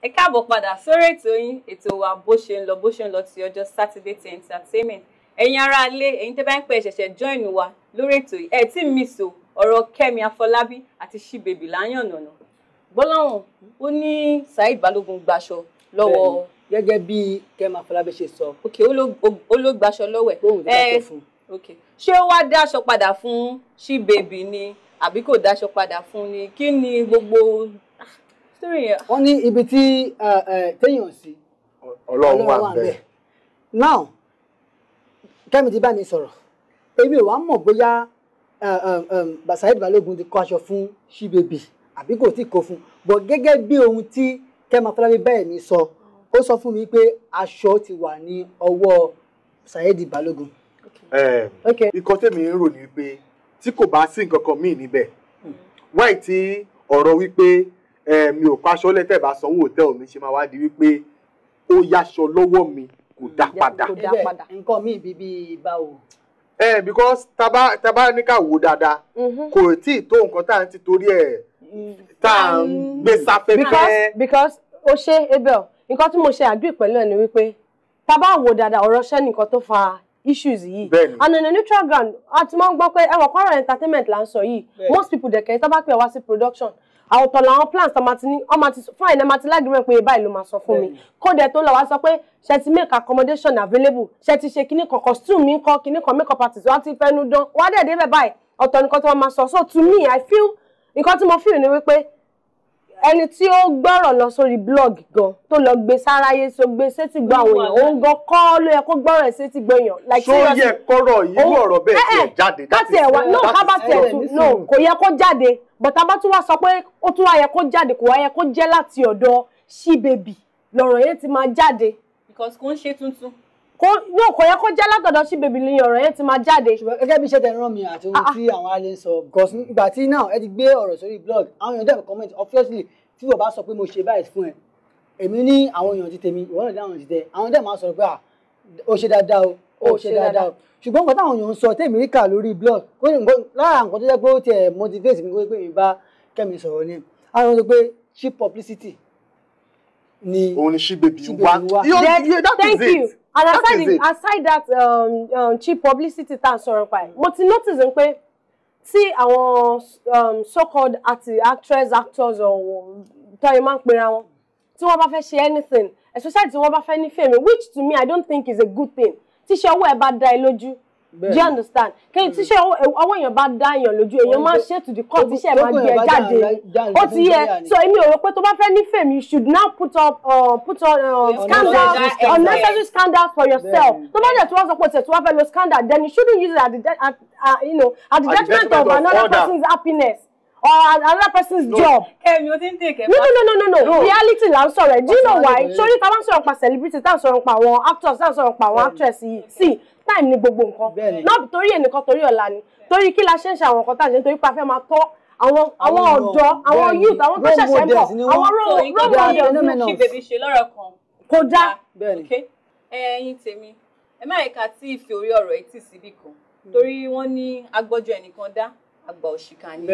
Ẹ káàbọ̀ padà sórí ètò yín, ètò wa bó ṣe ń lọ ti ọjọ́ Saturday ti entertainment. Ẹ̀yin ará ilé, ẹ̀yin tẹ́ bá ń pè ṣẹ̀ṣẹ̀ join wa lórí ètò yìí. Ẹ tí miss o, ọ̀rọ̀ Kẹ́mi Afọlábí àti Ṣíbèbí láyàn nànà. Gbọ́láhàn, ó ní Saheed Balogun gbaṣọ lọ́wọ́. Gẹ́gẹ́ bí Kẹ́mi Afọlábí ṣe sọ. Ok, ó ló gbaṣọ lọ́wọ́ ẹ̀. Ok, ṣé ó wá dáṣọ padà fún Ṣíbèbí ni àbí kò dáṣọ padà fún ni? Kí ni gbogbo wọ́n ní ibi tí téèyàn sí Ọlọ́run wà bẹ́ẹ̀. Now Kẹ́mi ti bá mi sọ̀rọ̀ èmi ò wá mọ̀ bóyá Saheed Balogun ti kó aṣọ fún Ṣíbèbí àbí kò tí kó fún, but gẹ́gẹ́ bí ohun tí Kẹ́mi Afọlábí bẹ́ẹ̀ mi sọ, ó sọ fún mi pé aṣọ ti wà ní ọwọ́ Saheed Balogun. Ikọ̀ tèmi ń rò ní wípé tí kò bá sí nǹkan kan míì níbẹ̀ wáì tí ọ̀rọ̀ wípé mi ò paṣọ lẹ́tẹ̀ bá sanwó hòtẹ́ẹ̀lì mi ṣe máa wá di wípé ó yáṣọ lọ́wọ́ mi kò dá padà. Nǹkan míì bíbí báwo. Because tábà ní ká wò dáadáa kò tí ì tó nǹkan tá à ń ti torí ẹ̀ tá à ń gbé sáfẹ́fẹ́. because ó ṣe Abel nǹkan tí mo ṣe agree pẹ̀lú ẹ̀ ni wípé tábà wò dáadáa ọ̀rọ̀ ṣẹ́ nìkan tó fa issues yìí. And on a neutral ground a ti máa ń gbọ́ pé ẹwà kọ́rọ̀ entertainment là ń sọ yìí most people dẹ̀kẹ́ tó bá pè wá sí production àwòtọ̀ làwọn plans tó máa ti ní ọmọ ti fún àìní máa ti lágbèrè pé báyìí ló máa sọ fún mi kódẹ tó lọ wá sọ pé ṣe ti make accommodation available ṣe ti ṣe kíní kan costume mi kọ kíní kan makeup artist wá ti fẹnu dán wá dẹ̀ débẹ̀ báyìí ọ̀tọ̀ nìkan tí wọ́n máa sọ. So to me I feel nǹkan tí mo feel ni wípé ẹni tí ó gbọ́rọ̀ lọ sórí blog gan tó lọ gbé sáráyé tó gbé sétí gbọ́ àwọn èèyàn òun gan kọ́ ló yẹ kó gbọ́rọ̀ sétí gbọ́ èèyàn. Ṣó yẹ kọ́rọ̀ irú ọ̀rọ̀ bẹ́ẹ̀ tiẹ̀ jáde? káti ẹ̀ wá no kábà tiẹ̀ tún no kò yẹ kó jáde but tá bá tún wá sọ pé ó tún wá yẹ kó jáde kò wá yẹ kó jẹ́ láti ọ̀dọ̀ Ṣíbèbí lọ̀rọ̀ yẹn ti máa jáde. Because kò ń ṣe tuntun. Kò yẹ kó jẹ́ látọ̀dọ̀ Ṣíbèbí ni ọ̀rọ̀ yẹn ti máa jáde. Ṣùgbọ́n gẹ́gẹ́ bí iṣẹ́ tẹ rán mi àti ohun tí àwọn alẹ́ ń sọ because ìgbà tí náà ẹ ti gbé ọ̀rọ̀ sórí blog àwọn èèyàn dẹ̀ comment obviously tí wọ́n bá sọ pé mo ṣe báyìí fún ẹ èmi ní àwọn èèyàn ti tèmi ìwọ́n náà dé àwọn ti tẹ àwọn dẹ̀ máa sọ̀rọ̀ pé ó ṣe dáadáa o ó ṣe dáadáa o ṣùgbọ́n nǹkan táwọn èèyàn ń sọ tèmi rí kà lórí blog lára nǹkan tó jẹ́ pé ó tiẹ̀ motivate mi pé mi bá Kẹ́mi sọ̀rọ̀ ni àwọn sọ pé cheap publicity ni òun ni Ṣíbèbí wá. Thank you. And aside that cheap publicity tá à ń sọ̀rọ̀ pa ẹ̀ mo ti notice pé tí àwọn so-called actors tọ́yìn máa ń pera wọn tí wọ́n bá fẹ́ ṣe anything especially tí wọ́n bá fẹ́ ní fame which to me I don't think is a good thing tíṣẹ́ owó ẹ̀ bá dá ẹ lójú do you understand kẹ́yìn tíṣẹ́ ọwọ́ èèyàn bá dá èèyàn lójú èèyàn máa ṣe to the court tíṣẹ́ ẹ̀ máa gbé ẹ jáde ó ti yẹ so èmi ò rò pé tó bá fẹ́ ní fame you should now put on scandal unnecessary scandal for yourself tó bá jẹ́ tí wọ́n sọ pé tí wọ́n fẹ́ lo scandal then you shouldn't use it at the detriment of another person's happiness or another person's job. No. Reality là ń sọ̀rọ̀ ẹ̀. Do you know why? Sori ta bá ń sọ̀rọ̀ pa celebrity tá ń sọ̀rọ̀ pa àwọn actors tá ń sọ̀rọ̀ pa àwọn actress yìí. See, time ni gbogbo nǹkan. Náà torí ẹnìkan torí ọ̀la ni. Torí kí la ṣe ń ṣe àwọn nǹkan tá à ń ṣe nítorí pé a fẹ́ máa tọ́ àwọn ọ̀dọ́, àwọn youth, àwọn tó ṣẹ̀ṣẹ̀ ń bọ̀, àwọn role models. Ṣíbèbí ṣe lọ́rọ̀ kan. Kò dáa. Ẹ̀yin tèmi, ẹ má ẹ̀ka tí ìfẹ́ orí ọ̀rọ̀ etí síbì kan. Torí wọ́n ní agbọ́jọ́ ẹnìkan dá, àgbà òṣìkà ni.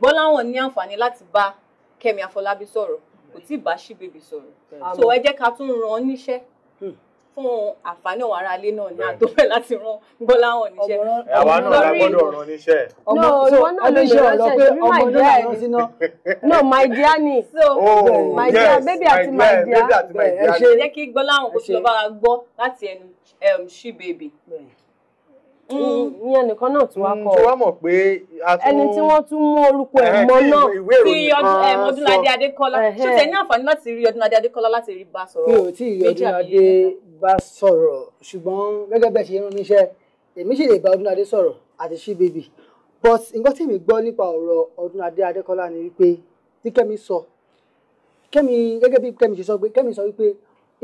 Gbọ́láhàn ní àǹfààní láti bá Kẹ́mi Afọlábí sọ̀rọ̀ kò tí ì bá Ṣíbèbí sọ̀rọ̀ so ẹ jẹ́ ká tún rán níṣẹ́ fún àǹfààní àwọn ará ilé náà ní àtọ́fẹ́ láti rán Gbọ́láhàn níṣẹ́. Àwa náà la gbọ́dọ̀ rán níṣẹ́. No ìwọ náà ló ṣe ọ̀rọ̀ pé ọmọ náà lọ síná. No my dear ni my dear baby àti my dear ẹ jẹ́ kí Gbọ́láhàn kó ti lọ bá wa gbọ́ láti ẹnu Ṣíbèbí. Ìyẹn nìkan náà tí wàá kọ tí wàá mọ̀ pé ẹni tí wọ́n tún mú orúkọ ẹ̀ mọ́ náà tí Ọdúnládé Adékọ́lá ṣó tẹ ní àǹfààní láti rí Ọdúnládé Adékọ́lá láti rí bá sọ̀rọ̀. mi ò tí ì rí Ọdúnládé bá sọ̀rọ̀ ṣùgbọ́n gẹ́gẹ́ bẹ́ẹ̀ ṣe rán mi iṣẹ́ èmi sì lè bá Ọdúnládé sọ̀rọ̀ àti Ṣíbèbí but nǹkan tí mi gbọ́ nípa ọ̀rọ̀ Ọdúnládé Adékọ́lá ni wípé tí Kẹ́mi sọ gẹ́gẹ́ bí Kẹ́mi ṣe sọ pé Kẹ́mi sọ wípé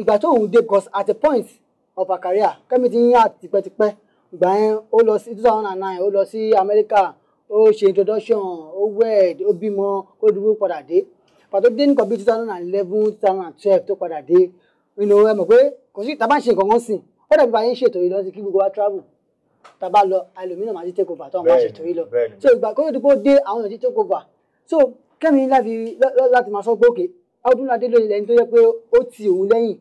ìgbà tó òun dé because at a point of her career Kẹ́mi ti ń yà tipẹ́tipẹ́ ìgbà yẹn ó lọ sí 2009 ó lọ sí Amẹ́ríkà ó ṣe introduction ó wed ó bímọ ó dúró padà dé pàtó dé nǹkan bí 2011 2012 tó padà dé ẹ mọ̀ pé kò sí tá bá ń ṣe nǹkan kan sìn ó dàbí báyìí ń ṣètò yìí lọ sí kí gbogbo wa travel tá bá lọ ẹlòmíràn máa ti take over tó àwọn máa ṣètò yìí lọ so ìgbà kó tó dé àwọn èèyàn ti take over so Kẹ́mi láti máa sọ pé òkè Ọdúnladé lóyìn lẹ́ni tó yẹ pé ó ti òun lẹ́yìn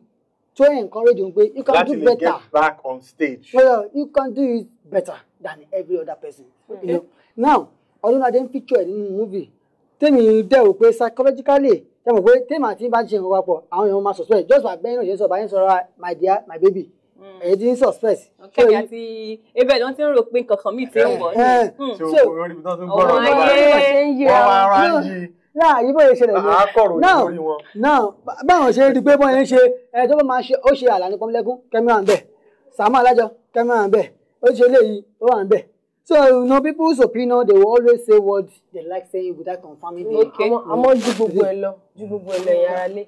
tó encourage òun pé you can do better. Get back on stage. Well, you can do it better than every other person. Okay. You know? Now, Ọdúnladé ń feature ẹ̀ nínú movie. Tèmi dẹ̀ wò pé psychologically, tèmi wò pé tèmi àti bá ṣe nǹkan papọ̀, àwọn èèyàn máa suspect. Just like bẹ́ẹ̀ náà ṣe sọ, báyìí sọ̀rọ̀ my dear, my baby. Èyí ti ń suspect. Kẹ́mi àti ebẹ̀ ló ti ń rò pé nǹkan kan míì ti ń wọ̀. So, ọmọ ayé wọ́n máa ń yí. Náà yìí bóyá ṣẹlẹ̀ ní. Àákọ̀ròyìn lórí wọn. Now, báwọn ṣe rí pé bọ́n yẹn ṣe tó bá máa ṣe ó ṣe Àlàní Pọ́nmilẹ́kún Kẹ́mi wà ń bẹ̀. Sàámú Alájọ Kẹ́mi wà ń bẹ̀. Ó ṣe eléyìí ó wà ń bẹ̀. So, you know, people's opinion, they will always say what they like saying without confirming it. Okay. Àmọ́ ju gbogbo ẹ̀ lọ, yàrá lé.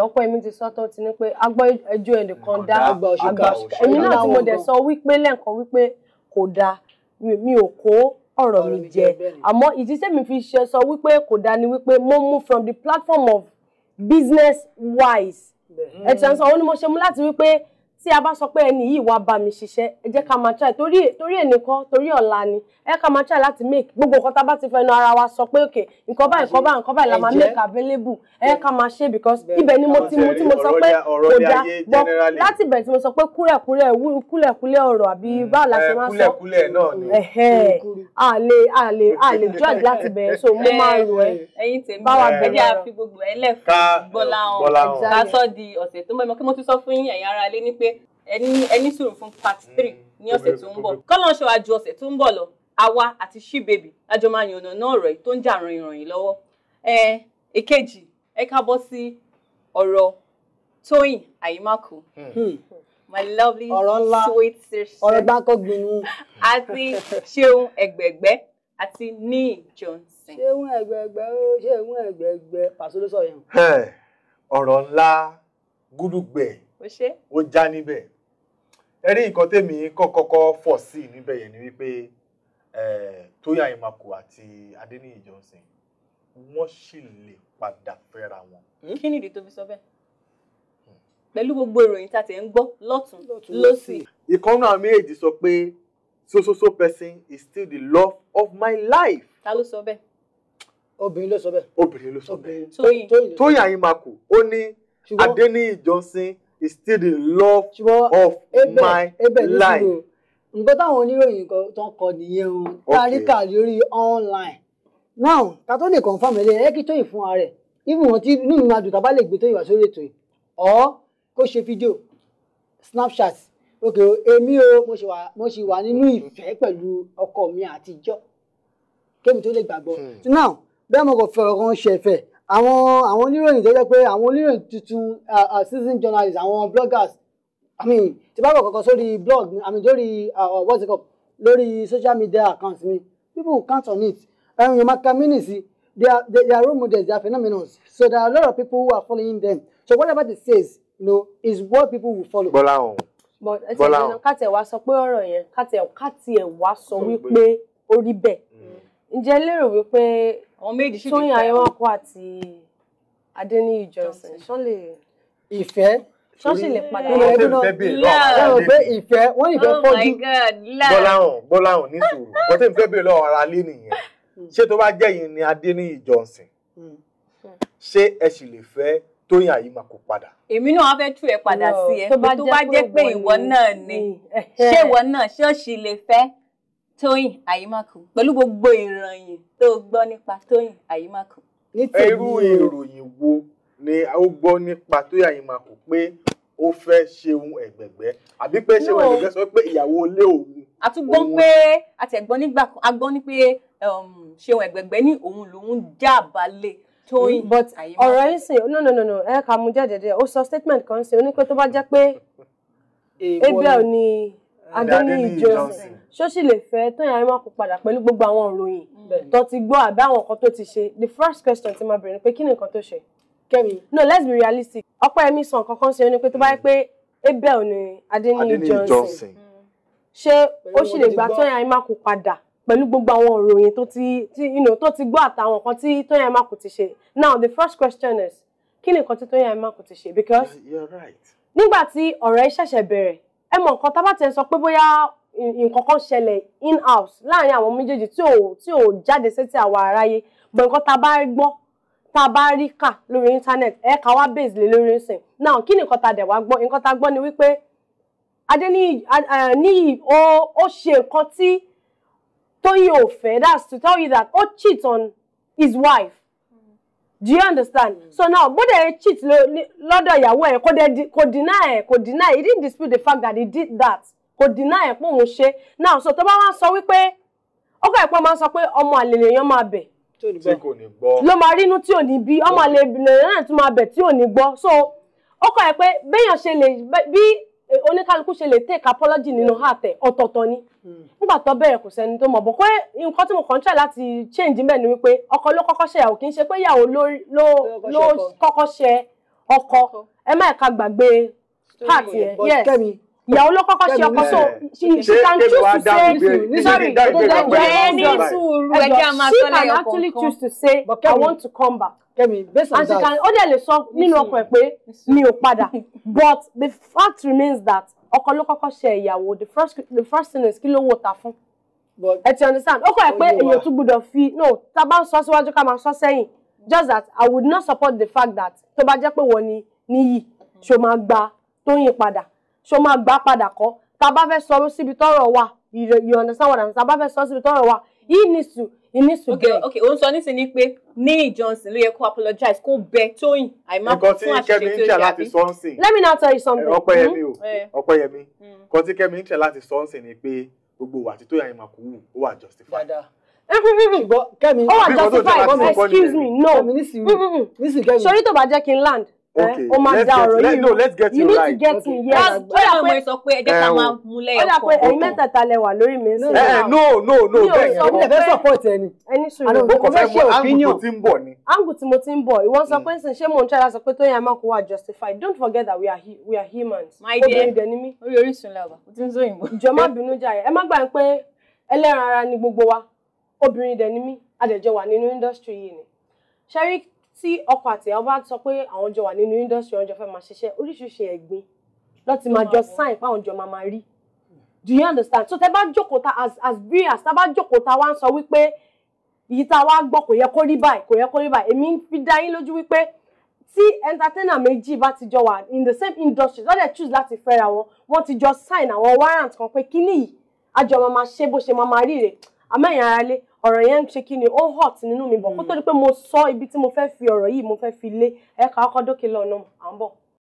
Ọ̀pọ̀ èmi ti sọ tó ti ní pé agbọ́ ẹjọ́ ẹnìkan dá àgbà òṣìkà. Èmi náà tí mo dẹ̀ sọ wípé lẹ́ǹkan wípé kò dáa, mi ò kó ọ̀rọ̀ mi jẹ. Àmọ́ ìdí tẹ́mi fi ṣe sọ wípé kò dáa ni wípé mo mú from the platform of business wise. Ẹ ti sọ wọ́n ní mo ṣe mú láti wípé tí a bá sọ pé ẹni yìí wá bá mi ṣiṣẹ́ ẹ jẹ́ ká máa try torí ẹnìkan torí ọ̀la ni ẹ ká máa try láti make gbogbo nǹkan tá a bá ti fẹnu ara wa sọ pé okay nǹkan báyìí la máa make available ẹ ká máa ṣe because ibẹ̀ ni mo sọ pé kò dá bọ́ láti ibẹ̀ tí mo sọ pé kúlẹ̀kúlẹ̀ ọ̀rọ̀ àbí báwo la ṣe máa sọ kúlẹ̀kúlẹ̀ náà ni a lè judge láti bẹ̀rẹ̀ so mo máa rò ẹ́ ẹ̀yin tèmi ẹ jẹ́ àfi gbogbo ẹ lẹ́fún Gbọ́láhàn ká sọ di ọ̀sẹ̀ tó ń bọ̀ kí mo tún sọ fún yín ẹ̀yin ará ilé ní pé ẹni sùúrù fún part 3 ní ọ̀sẹ̀ tó ń bọ̀ kọ́lọ́n ṣọ́ àjò ọ̀sẹ̀ tó ń bọ̀ lọ àwa àti She-Baby lájọ máa yànnà náà ọ̀rọ̀ yìí tó ń jà ràn-ìràn lọ́wọ́ èkejì ẹ ká bọ́ sí ọ̀rọ̀ Tóyìn Àyìnmákù my lovely sweet sister ọ̀rọ̀ gbáǹkọ́ gbìnú àti Ṣeun Ẹ̀gbẹ̀gbẹ́ àti Níyì Johnson. Ṣeun Ẹ̀gbẹ̀gbẹ́ Pàṣẹ ló sọ yẹn. ọ̀rọ̀ ńlá gúdúgbẹ̀ ó já níbẹ̀ ẹ rí nǹkan tèmi kọ́kọ́ fọ̀ sí níbẹ̀ yẹn ni wípé Tóyìn Àyìnmákù àti Adéníyì Johnson wọ́n sì lè padà fẹ́ra wọn. kí nìdí tó fi sọ bẹ́ẹ̀ pẹ̀lú gbogbo ìròyìn tá a ti ń gbọ́ lọ́tún lọ́sì. ìkan náà méjèèjì sọ pé so person is still the love of my life. ta ló sọ bẹ́ẹ̀. obìnrin ló sọ bẹ́ẹ̀. obìnrin ló sọ bẹ́ẹ̀. Tóyìn Àyìnmákù ó ní Adéníyì Johnson is still the love of my life. nǹkan táwọn oníròyìn tó ń kọ nìyẹn o káríkà lórí online now ká tó lè confam ẹ kí Tóyìn fún ara rẹ̀ even wọn tí inú mi máa dùn tá a bá lè gbé Tóyìn wá sórí ètò yìí ọ kó ṣe fídíò Snapchat ok èmi o mo ṣì wà nínú ìfẹ́ pẹ̀lú ọkọ mi àtijọ́ kémi tó lè gbàgbọ́ now bẹ́ẹ̀ mo kàn fẹ́ ọkàn ṣẹ̀fẹ̀ àwọn oníròyìn tó jẹ́ pé àwọn oníròyìn tuntun citizen journalists àwọn bloggers tí bá bọ̀ kọ̀ọ̀kan sórí blog lórí what's it called lórí social media accounts mi people count on it you mark minutes they are role models, they are phenomenal, so there are a lot of people who are following them, so whatever they says is what people will follow. Gbọ́láhàn. But ẹ ti ẹ̀jẹ̀ káàtì ẹ̀ wá sọ pé ọ̀rọ̀ yẹn káàtì ẹ̀ wá sọ wípé ó rí bẹ́ẹ̀ ǹjẹ́ lérò wípé Tóyìn Àyìnmákù àti Adéníyì Johnson ṣán lè ìfẹ́ ṣọ́ọ̀ṣì lè padà ìfẹ́ wọ́n ìfẹ́ fọ́jú. Gbọ́láhàn ní sùúrù wọ́n tẹ̀ ń fẹ́ bèèrè lọ́wọ́ ara lé nìyẹn ṣé tó bá jẹ́ yín ni Adéníyì Johnson ṣé ẹ sì lè fẹ́ Tóyìn Àyìnmákù padà. èmi náà fẹ́ tú ẹ padà sí ẹ tó bá jẹ́ pé ìwọ náà ni ṣé ìwọ náà ṣọ́ọ̀ṣì lè fẹ́ Tóyìn Àyìnmákù pẹ̀lú gbogbo ìròyìn tó gbọ́ nípa Tóyìn Àyìnmákù. irú ìròyìn wo ni ó gbọ́ nípa Tóyìn Àyìnmákù pé ó fẹ́ Ṣeun Ẹ̀gbẹ̀gbẹ́ àbí pé Ṣeun Ẹ̀gbẹ̀gbẹ́ sọ pé ìyàwó ilé òun. a tún gbọ́ pé àtẹ̀gbọ́n nígbà kan a gbọ́ ní pé Ṣeun Ẹ̀gbẹ̀gbẹ́ ní òun lòun jábàálẹ̀ Tóyìn Àyìnmákù. ọ̀rọ̀ yìí sìn no ẹ ká mú jáde díẹ̀ ó sọ statement kan sí ó ní pé tó bá jẹ́ pé Abel ni Adéníyì Johnson ṣọ́ọ̀ṣì lè fẹ́ Tóyìn Àyìnmákù padà pẹ̀lú gbogbo àwọn ìròyìn tó ti gbọ́ àbí àwọn nǹkan tó ti ṣe. The first question tí máa bẹ̀rẹ̀ ni pé kí ni nǹkan tó ṣe. Kẹ́mi. No, let's be realistic. Ọpẹ́yẹmí sọ nǹkan kan ṣe ó ní pé tó bá yẹ pé Abel ni Adéníyì Johnson ṣé ó sì lè gba Tóyìn Àyìnmákù padà pẹ̀lú gbogbo àwọn ìròyìn tó ti gbọ́ àtàwọn nǹkan tí Tóyìn Àyìnmákù ti ṣe. Now the first question is kí ni nǹkan tí Tóyìn Àyìnmákù ti ṣe because nígbà tí ọ̀rọ̀ yìí ṣẹ̀ṣẹ̀ bẹ̀rẹ̀ ẹ mọ̀ nǹkan tá bá tẹ̀ sọ pé bóyá nǹkan kan ṣẹlẹ̀ in house láàrin àwọn méjèèjì tí ò jáde sétí àwa aráyé bọ̀ nǹkan tá bá gbọ́ tá bá rí kà lórí internet ká wá base lé lórí nsìn now kí ni nǹkan tá dẹ̀ wá gbọ́ nǹkan tá gbọ́ ni wípé Adeniyi ó ṣe nǹkan tí Toyin ò fẹ́, that's to tell you that ó cheat on his wife. Do you understand? So now bó dẹ̀ cheat lọ́dọ̀ ìyàwó ẹ̀ kò deny he didn't dispute the fact that he did that kò deny pé òun ṣe now so tó bá wá sọ wípé ó kọ́ ẹ̀pọ̀ máa sọ pé ọmọ àlè lèèyàn máa bẹ̀ tí kò ní gbọ́ ló máa rínú tí ò ní bí ọmọ àlè lèèyàn náà tún máa bẹ̀ tí ò ní gbọ́ so ó kọ́ ẹ̀ pé béèyàn ṣe lè bí oníkálukú ṣe lè take apology nínú heart ẹ̀ ọ̀tọ̀ọ̀tọ̀ ni nígbà tó bẹ̀rẹ̀ kò sẹ́ni tó mọ̀ bọ̀ pé nǹkan tí mo kàn ń try láti change bẹ́ẹ̀ ni wípé ọkọ ló kọ́kọ́ ṣe ìyàwó kì í ṣe pé ìyàwó ló kọ́kọ́ ṣe ọkọ ẹ má ẹ̀ka gbàgbé heart yẹn yes ìyàwó ló kọ́kọ́ ṣe ọkọ so she can choose to say sorry she can actually choose to say I want to come back. Based on and she can ó dẹ̀ lè sọ nínú ọkọ ẹ̀ pé mi ò padà but the fact remains that ọkọ ló kọ́kọ́ ṣe ìyàwó the first thing is kí ló wò ta fún ẹ ti understand ó kọ́ ẹ̀ pé èèyàn tún gbọ́dọ̀ fi no tá a bá ń sọ síwájú ká máa sọ sẹ́yìn just that I would not support the fact that tó bá jẹ́ pé wọ́n ni níyì ṣó máa gba Tóyìn padà ṣó máa gbà padà kọ́ tá a bá fẹ́ sọ síbi tọ́rọ̀ wà you understand what I'm saying tá a bá fẹ́ sọ síbi tọ́rọ̀ wà he needs to okay òun sọ nísìnyí pé Níyì Johnson ló yẹ kó apologize kó bẹ Tóyìn àìmá fún àṣìṣe tó ṣe àbí. Let me now tell you something. Ọpẹ́yẹmí kan tí Kẹ́mi ń tẹ̀ láti sọ́ọ̀sì ni pé gbogbo wà tí Tóyìn àyìnbá kù ó wà justified. Kẹ́mi ó wà justified excuse me no sori tó bá jẹ́ kí n land ó máa da ọ̀rọ̀ yìí no let's get you it need right. to get me yes ó dà pé sọ pé ẹ jẹ́ ká máa mú lẹ́yìn ó dà pé ẹ̀yin mẹ́tẹ̀ẹ̀ta lẹ wà lórí mi no bẹ́ẹ̀ ni ẹ fẹ́ support ẹni ẹni sùúrù ó kàn fẹ́ mọ angle tó ti ń bọ̀ ni. angle tí mo ti ń bọ̀ ìwọ sọ pé ṣé mo ń tẹ́lá sọ pé Tóyìn Àmàkù wà justified don't forget that we are humans. my dear obìnrin dẹ̀ ni mí. orí Orísun làwà ó ti ń sóyìnbó. ìjọ má bínú jàre ẹ má gbà pé ẹlẹ́ran ara ni gbogbo wa obìnrin dẹ̀ ni mí adẹ̀jọ wà nínú industry yìí ni ṣẹ́rí tí ọkọ àti ìyàwó bá sọ pé àwọn jọ wà nínú industry àwọn jọ fẹ́ máa ṣiṣẹ́ oríṣiríṣi ẹ̀gbin lọ́ti máa jọ sign pé àwọn jọ máa rí do you understand so tẹ bá jókòó ta as viewers tá bá jókòó ta wá ń sọ wípé èyí tá wá gbọ́ kò yẹ kó rí báyìí èmi fi dá yín lójú wípé tí entertainer méjì bá ti jọ wà in the same industry lọ́dẹ̀ choose láti fẹ́ra wọ́n ti jọ sign àwọn warrant kan pé kíní yìí àjọ máa ṣe bó ṣe máa rí rè àmọ́ ẹ̀yin ara lé ọ̀rọ̀ yẹn ń ṣe kí ni ó hot nínú mi bọ̀ kó tó di pé mo sọ ibi tí mo fẹ́ fi ọ̀rọ̀ yìí mo fẹ́ fi lé ẹ̀ka ọkọ̀ dókè lọ́nà à ń bọ̀.